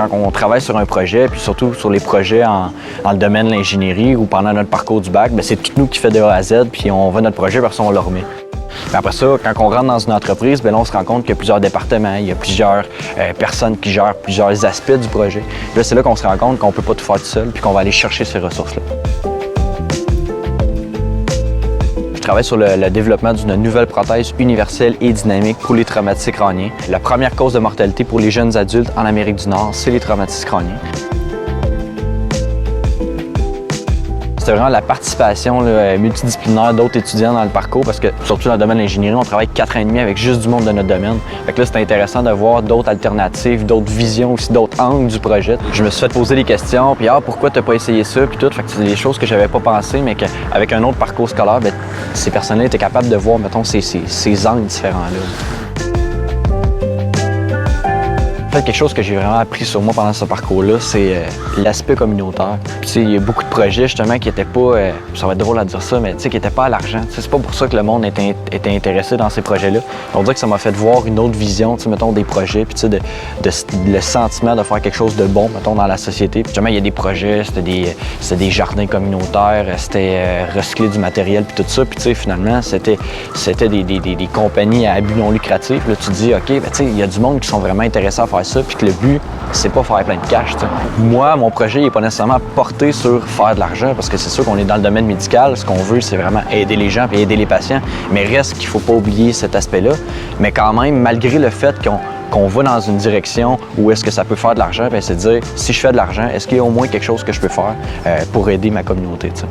quand on travaille sur un projet, puis surtout sur les projets dans le domaine de l'ingénierie ou pendant notre parcours du bac, c'est tout nous qui fait de A à Z, puis on va notre projet, parce qu'on le remet. Mais après ça, quand on rentre dans une entreprise, là, on se rend compte qu'il y a plusieurs départements, il y a plusieurs personnes qui gèrent plusieurs aspects du projet. Puis là, c'est là qu'on se rend compte qu'on ne peut pas tout faire tout seul, puis qu'on va aller chercher ces ressources-là. Je travaille sur le développement d'une nouvelle prothèse universelle et dynamique pour les traumatismes crâniens. La première cause de mortalité pour les jeunes adultes en Amérique du Nord, c'est les traumatismes crâniens. C'était vraiment la participation multidisciplinaire d'autres étudiants dans le parcours parce que, surtout dans le domaine de l'ingénierie, on travaille 4 ans et demi avec juste du monde de notre domaine. Fait que là, c'était intéressant de voir d'autres alternatives, d'autres visions aussi, d'autres angles du projet. Je me suis fait poser des questions, puis pourquoi t'as pas essayé ça, puis tout. Fait que c'est des choses que j'avais pas pensé, mais qu'avec un autre parcours scolaire, ces personnes-là étaient capables de voir, mettons, ces angles différents-là. En fait, quelque chose que j'ai vraiment appris sur moi pendant ce parcours-là, c'est l'aspect communautaire. Puis, il y a beaucoup de projets, justement, qui n'étaient pas, ça va être drôle à dire ça, mais qui n'étaient pas à l'argent. C'est pas pour ça que le monde était intéressé dans ces projets-là. On dirait que ça m'a fait voir une autre vision, mettons, des projets, puis le sentiment de faire quelque chose de bon, mettons, dans la société. Puis, justement, il y a des projets, c'était des jardins communautaires, c'était recycler du matériel, puis tout ça. Puis, finalement, c'était des compagnies à but non lucratif. Puis là, tu te dis, OK, il y a du monde qui sont vraiment intéressés à faire ça, puis que le but, c'est pas faire plein de cash. T'sais. Moi, mon projet n'est pas nécessairement porté sur faire de l'argent, parce que c'est sûr qu'on est dans le domaine médical. Ce qu'on veut, c'est vraiment aider les gens et aider les patients. Mais reste qu'il faut pas oublier cet aspect-là. Mais quand même, malgré le fait qu'on va dans une direction où est-ce que ça peut faire de l'argent, c'est de dire, si je fais de l'argent, est-ce qu'il y a au moins quelque chose que je peux faire pour aider ma communauté? T'sais.